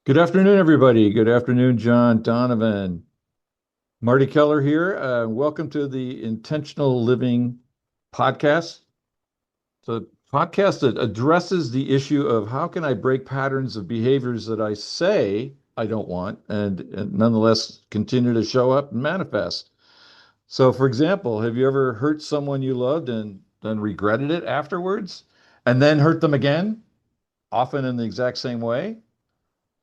Good afternoon, everybody. Good afternoon, John Donovan. Marty Keller here. Welcome to the Intentional Living podcast. It's a podcast that addresses the issue of how can I break patterns of behaviors that I say I don't want and nonetheless continue to show up and manifest. So, for example, have you ever hurt someone you loved and then regretted it afterwards and then hurt them again, often in the exact same way?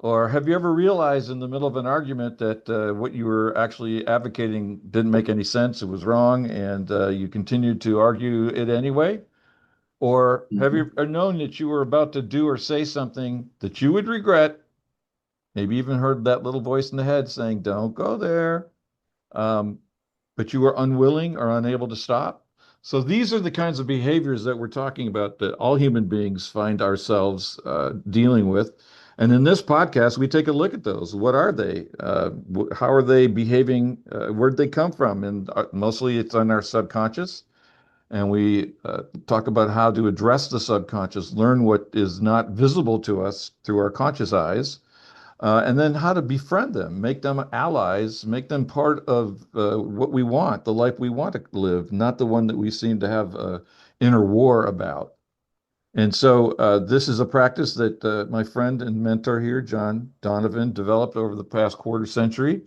Or have you ever realized in the middle of an argument that what you were actually advocating didn't make any sense, it was wrong, and you continued to argue it anyway? Or have Mhm. you known that you were about to do or say something that you would regret, maybe even heard that little voice in the head saying, don't go there, um, but you were unwilling or unable to stop? So these are the kinds of behaviors that we're talking about that all human beings find ourselves dealing with. And in this podcast, we take a look at those. What are they? How are they behaving? Where'd they come from? And mostly it's on our subconscious. And we talk about how to address the subconscious, learn what is not visible to us through our conscious eyes, and then how to befriend them, make them allies, make them part of what we want, the life we want to live, not the one that we seem to have inner war about. And so this is a practice that my friend and mentor here, John Donovan, developed over the past quarter century.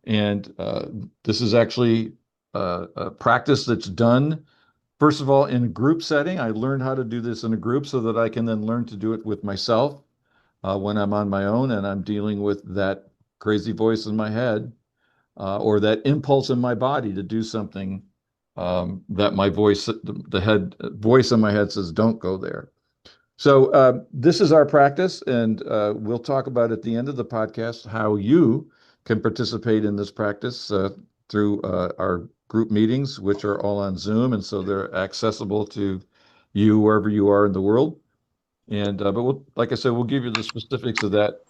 And this is actually a practice that's done, first of all, in a group setting. I learned how to do this in a group so that I can then learn to do it with myself when I'm on my own and I'm dealing with that crazy voice in my head or that impulse in my body to do something that my voice, the head voice in my head says, don't go there. So this is our practice, and we'll talk about at the end of the podcast how you can participate in this practice through our group meetings, which are all on Zoom, and so they're accessible to you wherever you are in the world. And but we'll, like I said, we'll give you the specifics of that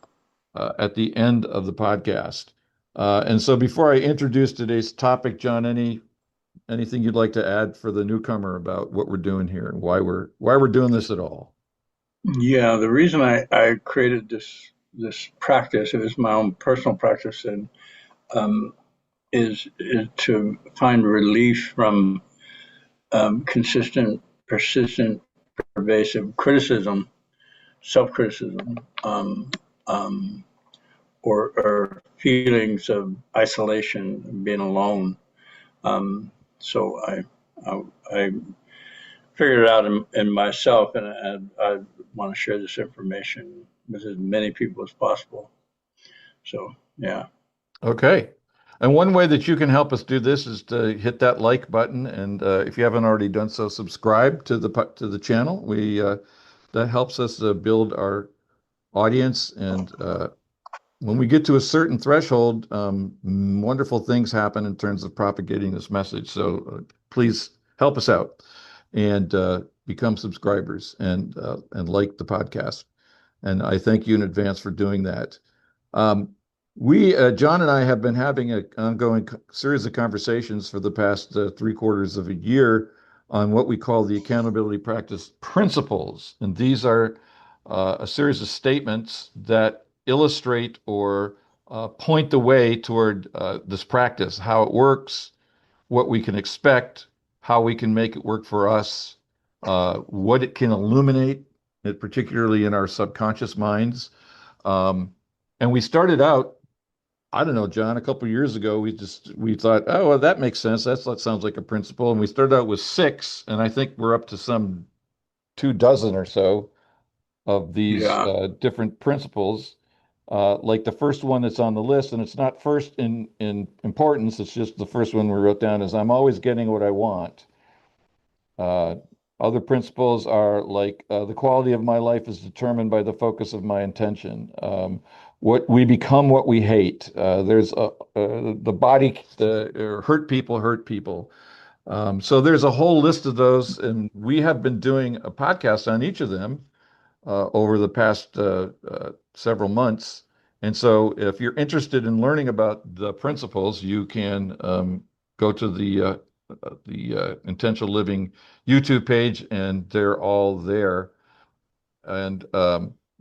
at the end of the podcast. And so before I introduce today's topic, John, anything you'd like to add for the newcomer about what we're doing here and why we're doing this at all? Yeah, the reason I created this practice, it was my own personal practice, and um, is to find relief from consistent, persistent, pervasive criticism, self-criticism, um, or feelings of isolation, being alone. Um, so I figured it out in myself, and I want to share this information with as many people as possible. So, yeah. Okay. And one way that you can help us do this is to hit that like button, and if you haven't already done so, subscribe to the channel. We That helps us build our audience, and when we get to a certain threshold, wonderful things happen in terms of propagating this message. So please help us out and become subscribers and like the podcast. And I thank you in advance for doing that. Um, John and I have been having an ongoing series of conversations for the past three-quarters of a year on what we call the accountability practice principles. And these are a series of statements that illustrate or point the way toward this practice, how it works, what we can expect, how we can make it work for us, what it can illuminate, particularly in our subconscious minds. Um, and we started out, I don't know, John, a couple of years ago, we thought, oh, well, that makes sense. That sounds like a principle. And we started out with six, and I think we're up to some 2 dozen or so of these Yeah. different principles. Like the first one that's on the list, and it's not first in importance. It's just the first one we wrote down is I'm always getting what I want. Uh, Other principles are like the quality of my life is determined by the focus of my intention. What we become, what we hate. There's the body, the hurt people hurt people. So there's a whole list of those, and we have been doing a podcast on each of them over the past several months. And so, if you're interested in learning about the principles, you can go to the Intentional Living YouTube page, and they're all there. And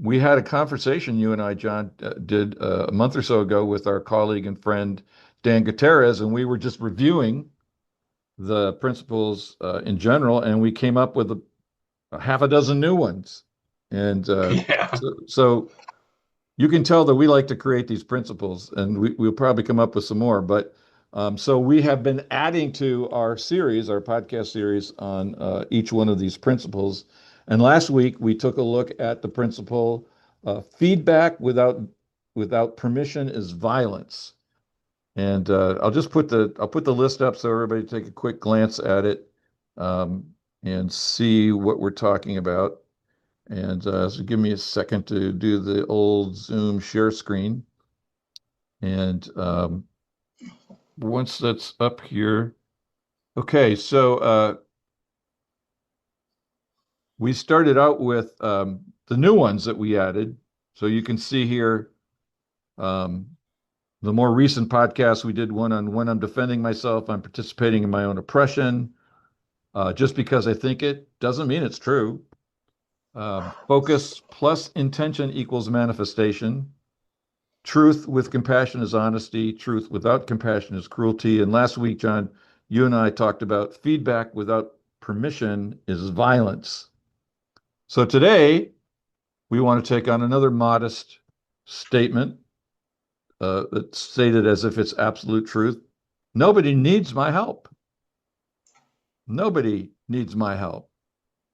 we had a conversation, you and I, John, did a month or so ago with our colleague and friend Dan Gutierrez, and we were just reviewing the principles in general, and we came up with a half a dozen new ones. And Yeah. so you can tell that we like to create these principles, and we'll probably come up with some more. But so we have been adding to our series, our podcast series on each one of these principles. And last week we took a look at the principle feedback without permission is violence. And I'll put the list up so everybody take a quick glance at it um, and see what we're talking about. And so give me a second to do the old Zoom share screen. And once that's up here, okay, so we started out with the new ones that we added. So you can see here um, the more recent podcast, we did one on when I'm defending myself, I'm participating in my own oppression. Just because I think it doesn't mean it's true. Focus plus intention equals manifestation. Truth with compassion is honesty. Truth without compassion is cruelty. And last week, John, you and I talked about feedback without permission is violence. So today, we want to take on another modest statement that's stated as if it's absolute truth. Nobody needs my help. Nobody needs my help.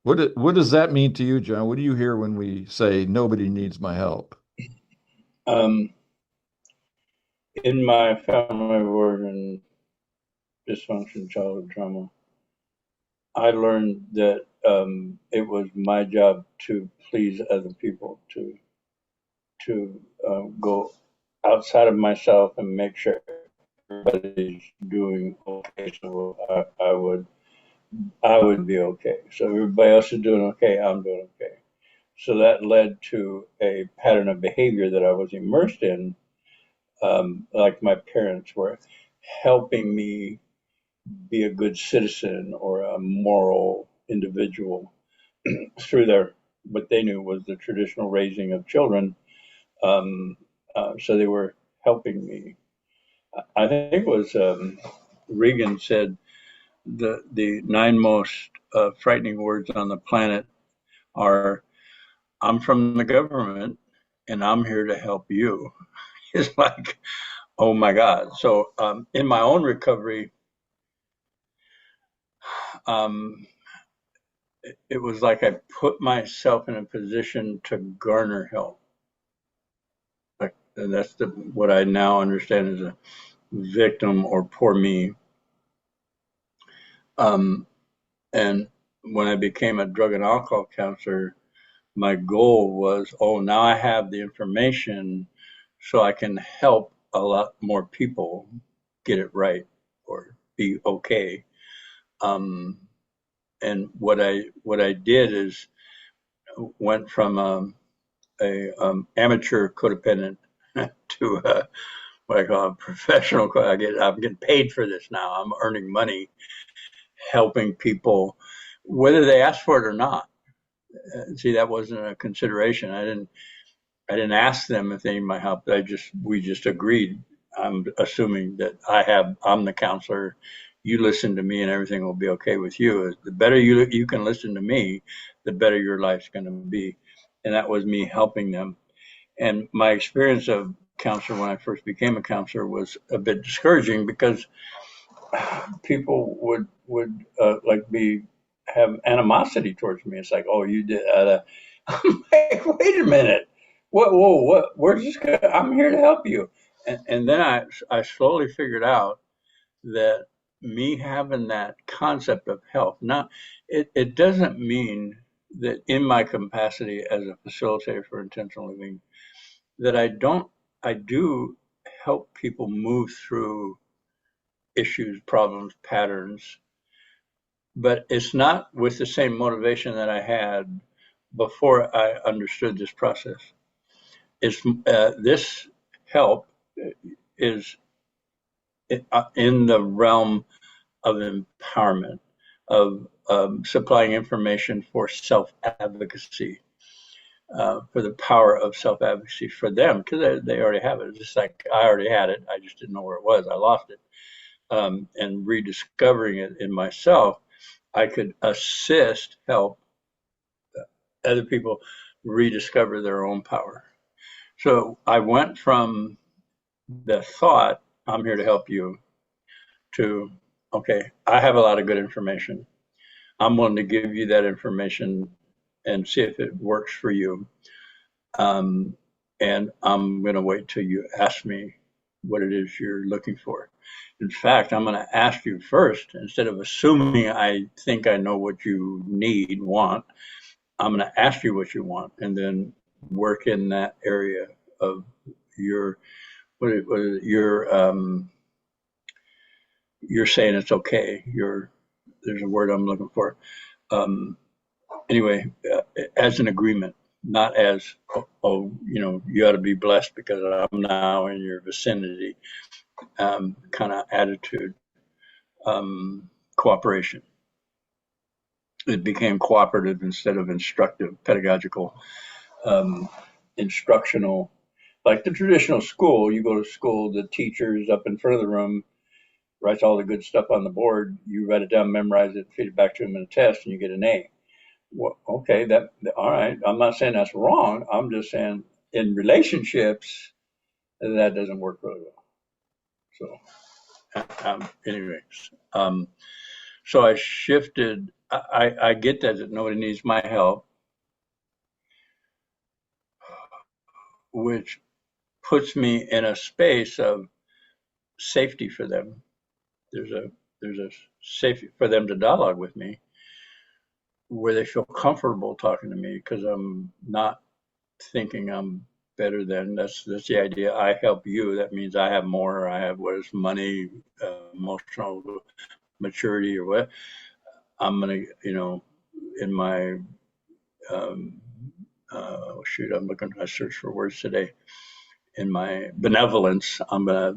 What does that mean to you, John? What do you hear when we say nobody needs my help? Um, in my family work and dysfunction, childhood trauma, I learned that it was my job to please other people, to go outside of myself and make sure everybody's doing okay. So I would be okay. So everybody else is doing okay, I'm doing okay. So that led to a pattern of behavior that I was immersed in, like my parents were helping me be a good citizen or a moral individual through their what they knew was the traditional raising of children. Um, so they were helping me. I think it was Reagan said the nine most frightening words on the planet are "I'm from the government and I'm here to help you." It's like, oh my God. So in my own recovery, um, it was like I put myself in a position to garner help. Like, and that's what I now understand as a victim or poor me. Um, and when I became a drug and alcohol counselor, my goal was, oh, now I have the information so I can help a lot more people get it right or be okay. Um, and what I did is went from a amateur codependent to what I call a professional. I'm getting paid for this now. I'm earning money helping people, whether they ask for it or not. See, that wasn't a consideration. I didn't ask them if they need my help. We just agreed. I'm assuming that I'm the counselor. You listen to me and everything will be okay with you. The better you can listen to me, the better your life's going to be. And that was me helping them. And my experience of counselor when I first became a counselor was a bit discouraging because people would like be have animosity towards me. It's like, oh, you did. I'm like, wait a minute. What? Where's this guy? I'm here to help you. And then I slowly figured out that me having that concept of help, now it doesn't mean that in my capacity as a facilitator for intentional living, that I do help people move through issues, problems, patterns, but it's not with the same motivation that I had before I understood this process. It's this help is in the realm of empowerment, of supplying information for self advocacy. for the power of self-advocacy for them, because they already have it. It's just like I already had it. I just didn't know where it was. I lost it. And rediscovering it in myself, I could help other people rediscover their own power. So I went from the thought, I'm here to help you, to, okay, I have a lot of good information. I'm willing to give you that information and see if it works for you. Um, and I'm going to wait till you ask me what it is you're looking for. In fact, I'm going to ask you first, instead of assuming I think I know what you want. I'm going to ask you what you want, and then work in that area of your you're saying it's okay. There's a word I'm looking for. Um, anyway, as an agreement, not as, oh, you ought to be blessed because I'm now in your vicinity, kind of attitude. Cooperation. It became cooperative instead of instructive, pedagogical, instructional. Like the traditional school, you go to school, the teacher's up in front of the room, writes all the good stuff on the board, you write it down, memorize it, feed it back to him in a test, and you get an A. Well, okay, all right. I'm not saying that's wrong. I'm just saying in relationships that doesn't work really well. So, anyways, so I shifted. I get that nobody needs my help, which puts me in a space of safety for them. There's a safety for them to dialogue with me where they feel comfortable talking to me because I'm not thinking I'm better than. That's the idea. I help you. That means I have more. I have what is money, emotional maturity, or what. I'm gonna, in my shoot, I search for words today. In my benevolence, I'm gonna,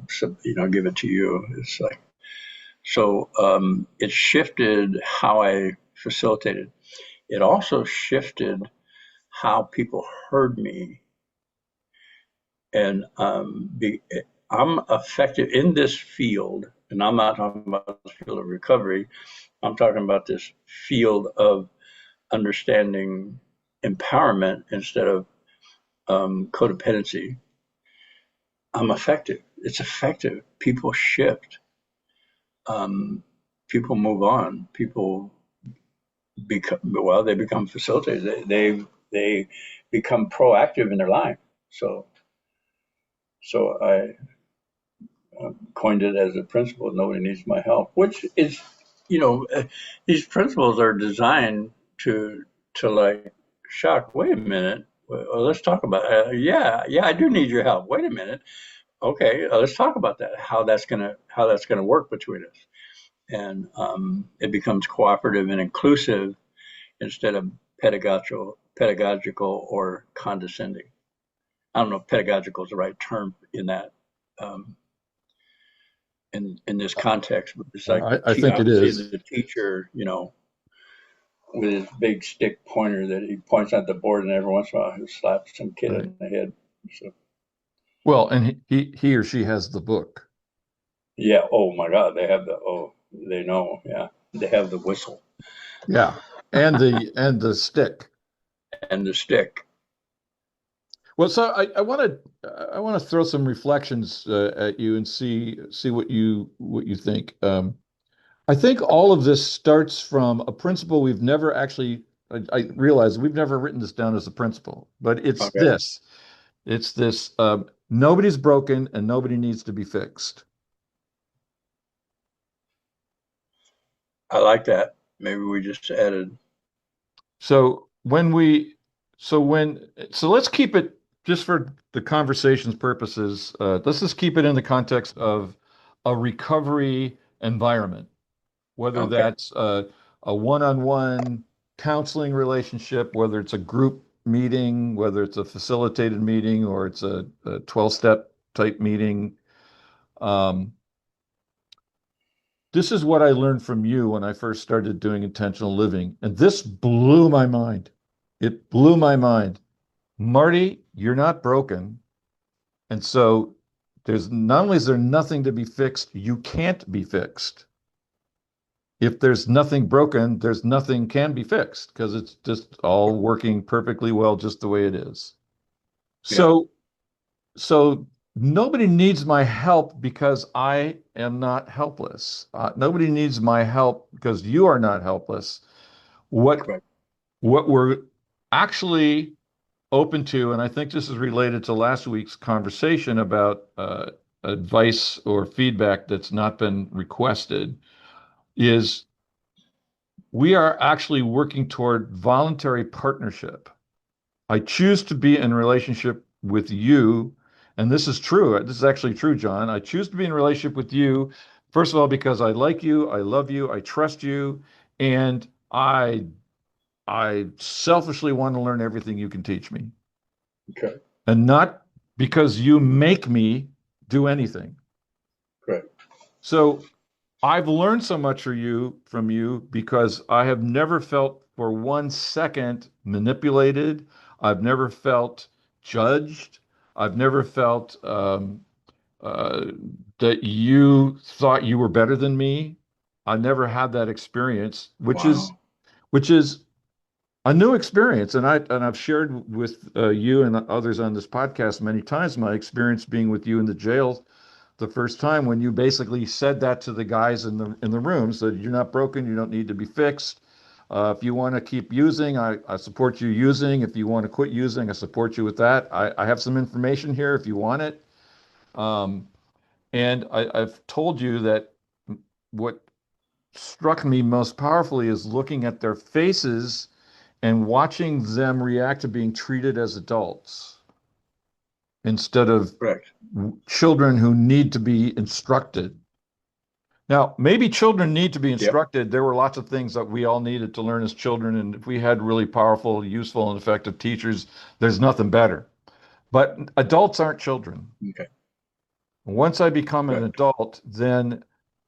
give it to you. It's like so. It shifted how I facilitated. It also shifted how people heard me, and I'm effective in this field. And I'm not talking about the field of recovery. I'm talking about this field of understanding empowerment instead of codependency. I'm effective. It's effective. People shift. People move on. People they become facilitators. They become proactive in their life. So I coined it as a principle. Nobody needs my help, which is, these principles are designed to like shock. Wait a minute. Well, let's talk about. Yeah, I do need your help. Wait a minute. Okay, let's talk about that. How that's gonna work between us, and it becomes cooperative and inclusive instead of pedagogical or condescending. I don't know if pedagogical is the right term in that um, in this context, but it's like I think I it see is. the teacher, with his big stick pointer that he points at the board, and every once in a while he slaps some kid Right. in the head. So Well, and he or she has the book. yeah, oh my God, they know, yeah, they have the whistle Yeah. And the stick. and the stick. Well, so I want to throw some reflections at you and see what you think. I think all of this starts from a principle we've never actually. I realize we've never written this down as a principle, but it's Okay, this. It's this. Nobody's broken and nobody needs to be fixed. I like that. Maybe we just added. So when we, so let's keep it just for the conversation's purposes. Let's just keep it in the context of a recovery environment, whether Okay, that's a one-on-one counseling relationship, whether it's a group meeting, whether it's a facilitated meeting, or it's a 12-step type meeting. Um, this is what I learned from you when I first started doing intentional living, and this blew my mind. It blew my mind. Marty, you're not broken. And so there's not only is there nothing to be fixed, you can't be fixed. If there's nothing broken, there's nothing can be fixed because it's just all working perfectly well just the way it is. Yeah. So so nobody needs my help because I am not helpless. Nobody needs my help because you are not helpless. What Correct. what we're actually open to, and I think this is related to last week's conversation about advice or feedback that's not been requested, is we are actually working toward voluntary partnership. I choose to be in relationship with you, and this is true. This is actually true, John. I choose to be in relationship with you, first of all, because I like you, I love you, I trust you, and I selfishly want to learn everything you can teach me, Okay. and not because you make me do anything. Correct. So I've learned so much from you because I have never felt for 1 second manipulated. I've never felt judged. I've never felt uh, that you thought you were better than me. I never had that experience, Wow. which is a new experience. And I've shared with you and others on this podcast many times my experience being with you in the jail the first time when you basically said that to the guys in the rooms that you're not broken, you don't need to be fixed. If you want to keep using, I support you using. If you want to quit using, I support you with that. I have some information here if you want it. Um, and I've told you that what struck me most powerfully is looking at their faces and watching them react to being treated as adults instead of Correct. children who need to be instructed. Now, maybe children need to be Yep. instructed. There were lots of things that we all needed to learn as children, and if we had really powerful, useful, and effective teachers, there's nothing better. But adults aren't children. Okay. Once I become an Correct. adult, then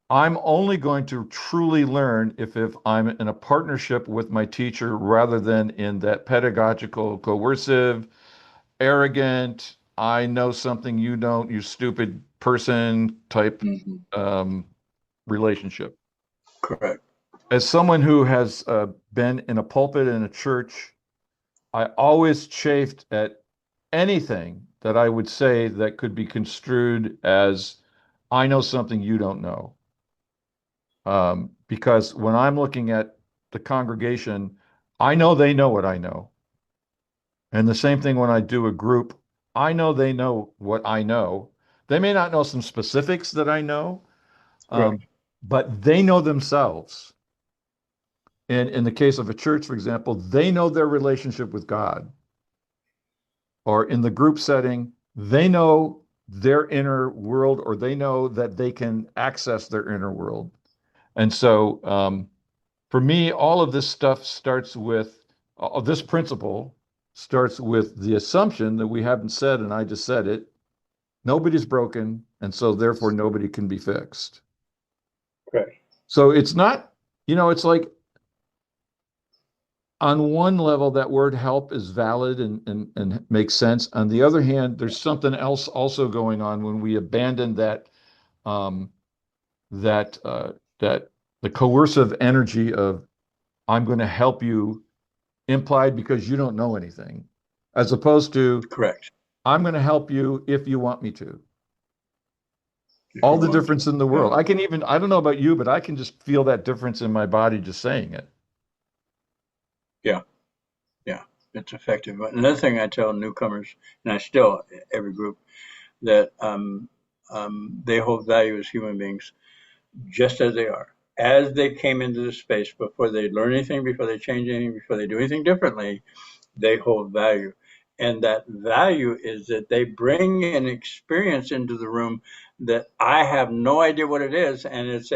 I'm only going to truly learn if I'm in a partnership with my teacher rather than in that pedagogical, coercive, arrogant, I know something you don't, you stupid person type Hmm. um, relationship. Correct. As someone who has been in a pulpit in a church, I always chafed at anything that I would say that could be construed as I know something you don't know. Because when I'm looking at the congregation, I know they know what I know. And the same thing when I do a group, I know they know what I know. They may not know some specifics that I know, um, Correct. but they know themselves. And in the case of a church, for example, they know their relationship with God. Or in the group setting, they know their inner world, or they know that they can access their inner world. And so, for me, all of this stuff starts with this principle starts with the assumption that we haven't said, and I just said it. Nobody's broken, and so therefore nobody can be fixed. Correct. So it's not, it's like on one level, that word help is valid and makes sense. On the other hand, there's something else also going on when we abandon um, that that the coercive energy of I'm going to help you implied because you don't know anything, as opposed to Correct. I'm going to help you if you want me to. If All you the want difference to. in the Yeah. world. I don't know about you, but I can just feel that difference in my body just saying it. Yeah. Yeah. It's effective. But another thing I tell newcomers, and I still every group, that they hold value as human beings just as they are. As they came into the space, before they learn anything, before they change anything, before they do anything differently, they hold value. And that value is that they bring an experience into the room that I have no idea what it is, and it's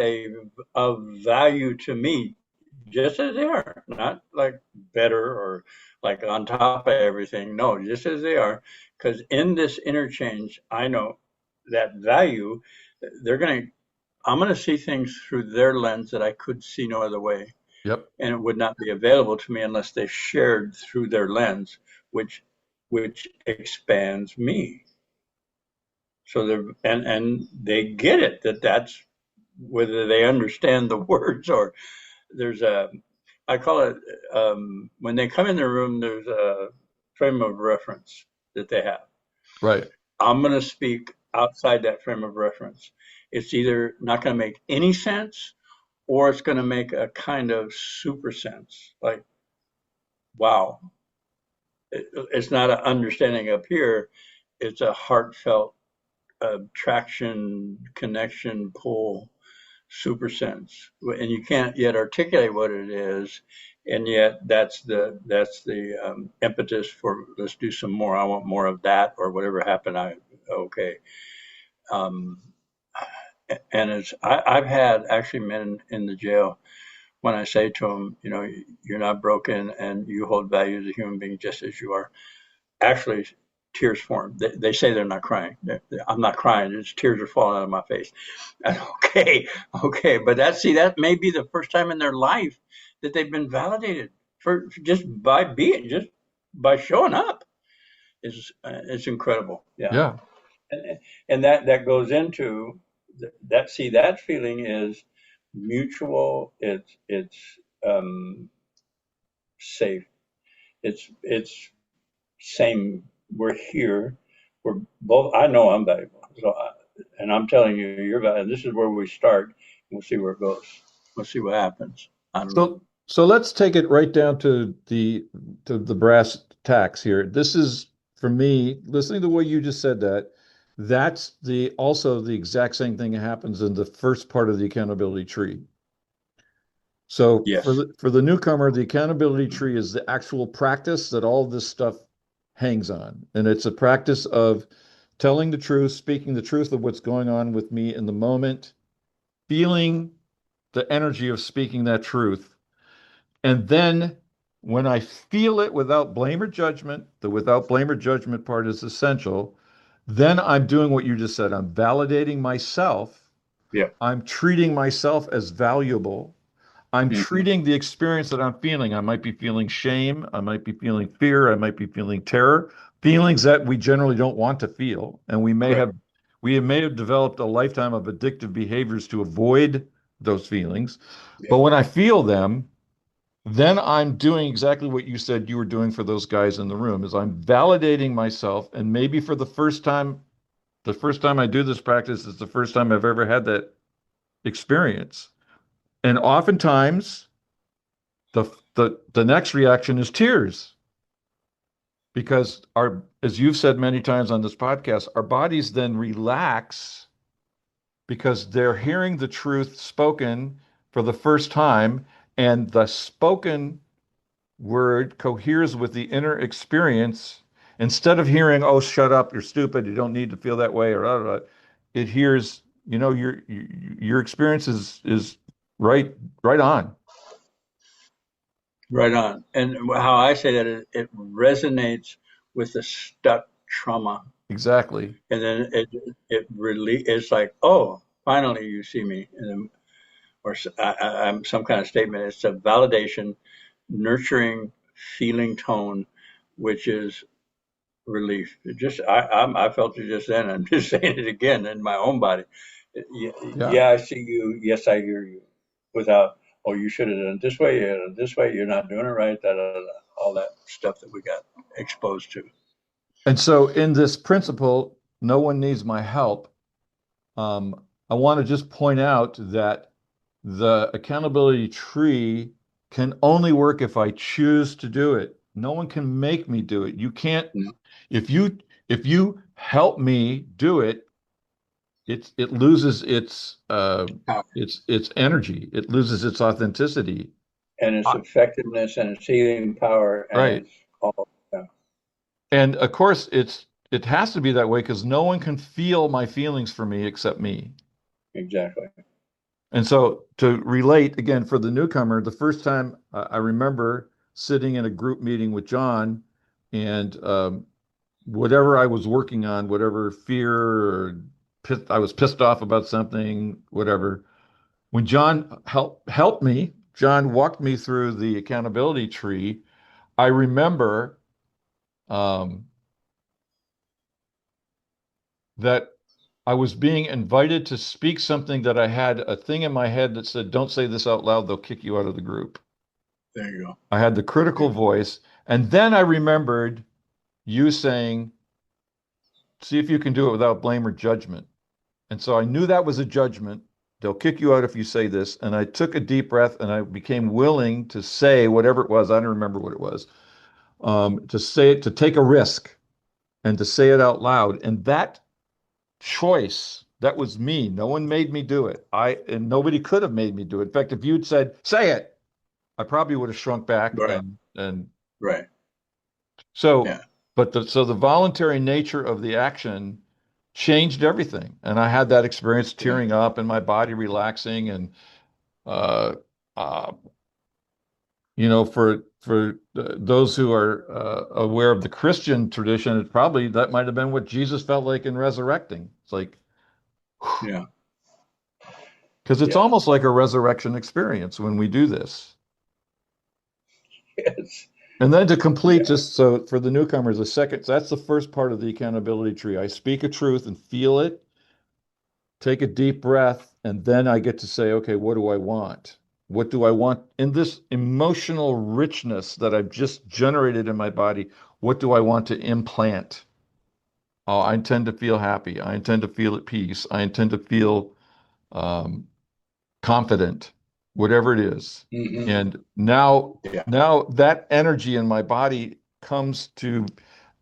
of value to me, just as they are, not like better or like on top of everything. No, just as they are, because in this interchange, I know that value. They're going to I'm going to see things through their lens that I could see no other way. Yep. And it would not be available to me unless they shared through their lens, which which expands me. So and they get it that that's whether they understand the words or there's a I call it when they come in the room there's a frame of reference that they have. Right. I'm going to speak outside that frame of reference. It's either not going to make any sense or it's going to make a kind of super sense. Like, wow, it's not an understanding up here. It's a heartfelt traction, connection, pull, super sense. And you can't yet articulate what it is. And yet that's the impetus for let's do some more. I want more of that or whatever happened. Okay. Um, and I've had actually men in the jail when I say to them, you know, you're not broken and you hold value as a human being just as you are. Actually, tears form. They say they're not crying. I'm not crying. It's tears are falling out of my face. Okay, okay, but that may be the first time in their life that they've been validated for just by being just by showing up. Is It's incredible. Yeah, Yeah. and that goes into that. See, that feeling is mutual. It's safe. It's same. We're here. We're both. I know I'm valuable. And I'm telling you, you're valuable. This is where we start. We'll see where it goes. We'll see what happens. I don't know. So let's take it right down to the brass tacks here. This is for me, listening to the way you just said that, that's the also the exact same thing that happens in the first part of the accountability tree. So Yes. for the newcomer, the accountability tree is the actual practice that all this stuff hangs on. And it's a practice of telling the truth, speaking the truth of what's going on with me in the moment, feeling the energy of speaking that truth. And then when I feel it without blame or judgment, the without blame or judgment part is essential. Then I'm doing what you just said. I'm validating myself. Yeah. I'm treating myself as valuable. I'm Mhm. treating the experience that I'm feeling. I might be feeling shame. I might be feeling fear. I might be feeling terror, feelings that we generally don't want to feel. And Right. we may have developed a lifetime of addictive behaviors to avoid those feelings. Yeah. But when I feel them, then I'm doing exactly what you said you were doing for those guys in the room, is I'm validating myself. And maybe for the first time I do this practice is the first time I've ever had that experience. And oftentimes the the next reaction is tears because our, as you've said many times on this podcast, our bodies then relax because they're hearing the truth spoken for the first time, and the spoken word coheres with the inner experience. Instead of hearing, "Oh, shut up, you're stupid, you don't need to feel that way," or blah, blah, blah, it hears, you know, your experience is right right on. Right on. And how I say that it resonates with the stuck trauma. Exactly. And then it really it's like, oh, finally you see me. And then, or I'm some kind of statement. It's a validation, nurturing, feeling tone, which is relief. I felt it just then. I'm just saying it again in my own body. Yeah, Yeah. yeah, I see you. Yes, I hear you. Without, oh, you should have done it this way. You done it this way. You're not doing it right. Da, da, da, da. All that stuff that we got exposed to. And so in this principle, no one needs my help. I want to just point out that the accountability tree can only work if I choose to do it. No one can make me do it. You can't, No, if you if you help me do it, it loses its energy. It loses its authenticity. and its I- effectiveness and its healing power and Right. its all. Yeah, And of course, it has to be that way because no one can feel my feelings for me except me. exactly. And so to relate again for the newcomer, the first time I remember sitting in a group meeting with John, and whatever I was working on, whatever fear or I was pissed off about something, whatever. When John helped me, John walked me through the accountability tree. I remember. that I was being invited to speak something that I had a thing in my head that said, don't say this out loud, they'll kick you out of the group. There you go. I had the critical voice. And then I remembered you saying, see if you can do it without blame or judgment. And so I knew that was a judgment. They'll kick you out if you say this. And I took a deep breath and I became willing to say whatever it was. I don't remember what it was. To say it, to take a risk and to say it out loud. And that choice, that was me. No one made me do it. And nobody could have made me do it. In fact, if you'd said, say it, I probably would have shrunk back Right. and Right. so, Yeah. but the voluntary nature of the action changed everything. And I had that experience Yeah. tearing up and my body relaxing and uh uh for those who are aware of the Christian tradition, it probably that might have been what Jesus felt like in resurrecting. It's like Yeah. because it's Yeah. almost like a resurrection experience when we do this. Yes. And then to complete, Yeah. just so for the newcomers, a second, that's the first part of the accountability tree. I speak a truth and feel it, take a deep breath, and then I get to say, okay, what do I want? What do I want in this emotional richness that I've just generated in my body? What do I want to implant? Oh, I intend to feel happy. I intend to feel at peace. I intend to feel um, confident, whatever it is. Hmm. And now, Yeah. now that energy in my body comes to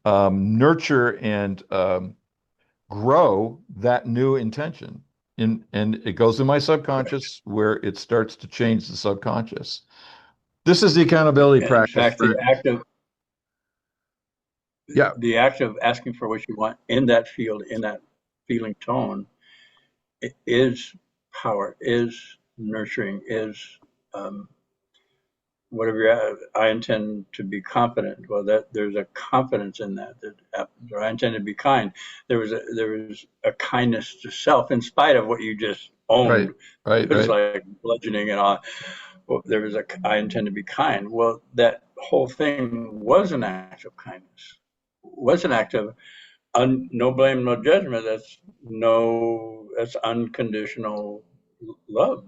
nurture and grow that new intention. And it goes in my Correct. subconscious where it starts to change the subconscious. This is the accountability And in practice fact, for, yeah, the act of asking for what you want in that field, in that feeling tone, is power, is nurturing, is um, whatever I intend to be confident. Well, that there's a confidence in that happens. Or I intend to be kind. There was a kindness to self in spite of what you just right, owned. right, It's right. like bludgeoning and all. Well, there was a I intend to be kind. Well, that whole thing was an act of kindness. Was an act of no blame, no judgment. That's unconditional love.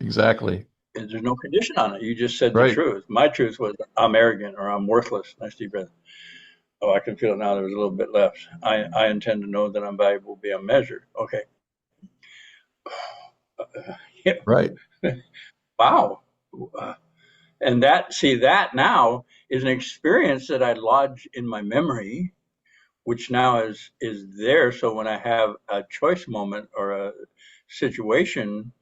Exactly. And there's no condition on it. You just said the Right. truth. My truth was I'm arrogant or I'm worthless. Nice deep breath. Oh, I can feel it now. There was a little bit left. I intend to know that I'm valuable beyond measure. Okay. Yeah. Right. Wow. Uh, and that now is an experience that I lodge in my memory, which now is there. So when I have a choice moment or a situation,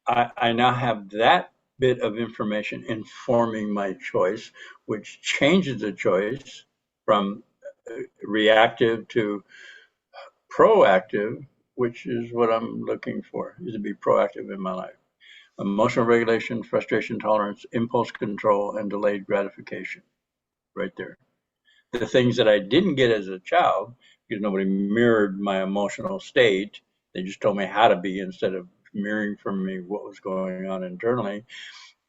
I now have that bit of information informing my choice, which changes the choice from reactive to proactive, which is what I'm looking for, is to be proactive in my life. Emotional regulation, frustration tolerance, impulse control, and delayed gratification, right there. The things that I didn't get as a child, because nobody mirrored my emotional state, they just told me how to be instead of mirroring for me what was going on internally.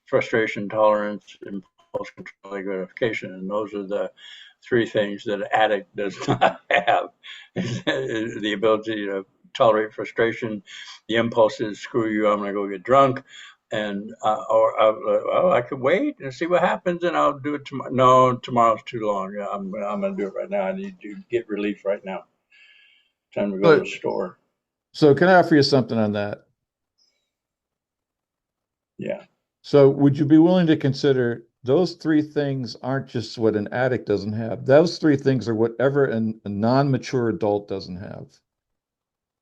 Frustration tolerance, impulse control, gratification, and those are the three things that an addict does not have: the ability to tolerate frustration, the impulses, screw you, I'm going to go get drunk, and I could wait and see what happens, and I'll do it tomorrow. No, tomorrow's too long. I'm going to do it right now. I need to get relief right now. Time to go to But the store. so can I offer you something on that? Yeah. So would you be willing to consider those three things aren't just what an addict doesn't have? Those three things are whatever a non-mature adult doesn't have.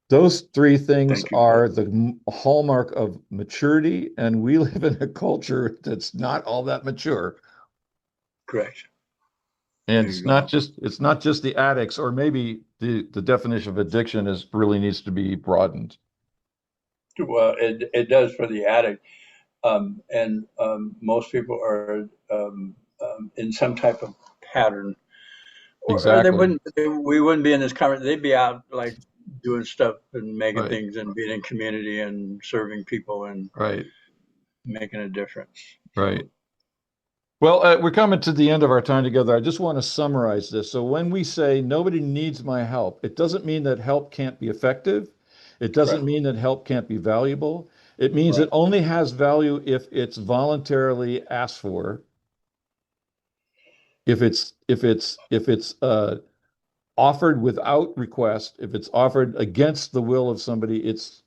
Those three things Thank you for that. are the hallmark of maturity, and we live in a culture that's not all that mature. Correct. And There you go. it's not just the addicts, or maybe the definition of addiction is really needs to be broadened. Well, it does for the addict. And most people are in some type of pattern, or they Exactly. wouldn't. We wouldn't be in this conversation. They'd be out like doing stuff and making Right. things and being in community and serving people and Right. making a difference. So Right. Well, we're coming to the end of our time together. I just want to summarize this. So when we say nobody needs my help, it doesn't mean that help can't be effective. It doesn't Right. mean that help can't be valuable. It means it Right. only has value if it's voluntarily asked for, if it's offered without request, if it's offered against the will of somebody, it's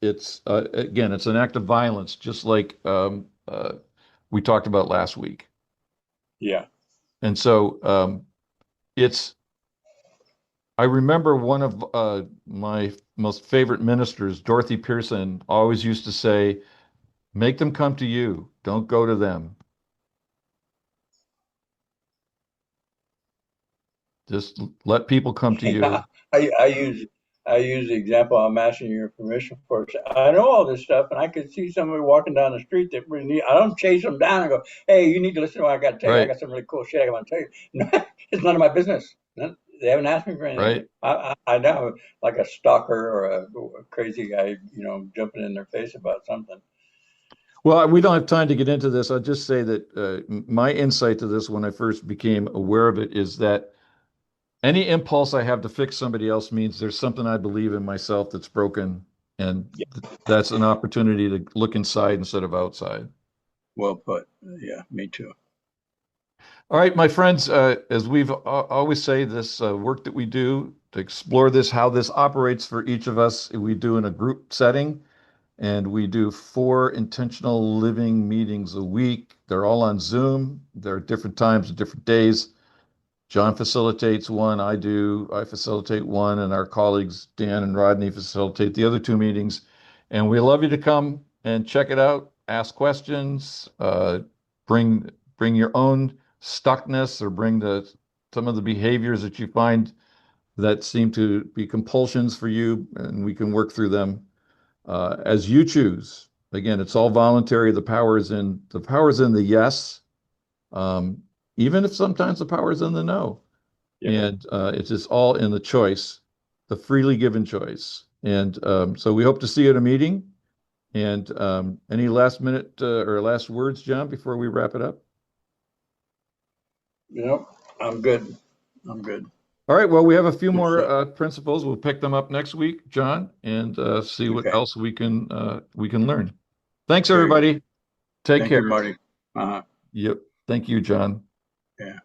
again, it's an act of violence, just like we talked about last week. Yeah. And so it's I remember one of my most favorite ministers, Dorothy Pearson, always used to say, make them come to you, don't go to them. Just let people come to Yeah, you. I use the example I'm asking your permission for. I know all this stuff, and I could see somebody walking down the street that really need. I don't chase them down and go, "Hey, you need to listen to what I got to tell you. I Right, got some really cool shit I want to tell you." No, it's none of my business. They haven't asked me for anything. right. I know, like a stalker or a crazy guy, jumping in their face about something. Well, we don't have time to get into this. I'll just say that my insight to this when I first became aware of it is that any impulse I have to fix somebody else means there's something I believe in myself that's broken, and Yeah, that's an opportunity to look inside instead of outside. well put. Yeah, me too. All right, my friends, as we've always say, this work that we do to explore this, how this operates for each of us, we do in a group setting, and we do 4 intentional living meetings a week. They're all on Zoom. They're at different times and different days. John facilitates one, I do, I facilitate one, and our colleagues Dan and Rodney facilitate the other 2 meetings. And we love you to come and check it out, ask questions, bring your own stuckness or bring some of the behaviors that you find that seem to be compulsions for you, and we can work through them as you choose. Again, it's all voluntary. The power is in the yes, um, even if sometimes the power is in the no. Yeah. And it's just all in the choice, the freely given choice. And so we hope to see you at a meeting. And any last minute or last words, John, before we wrap it up? I'm good. I'm good. All right. Well, we have a few Good more stuff. principles. We'll pick them up next week, John, and see what Okay. else we can learn. Thanks, Very good. everybody. Take Thank care. you, Marty. Uh-huh. Yep. Thank you, John. Yeah.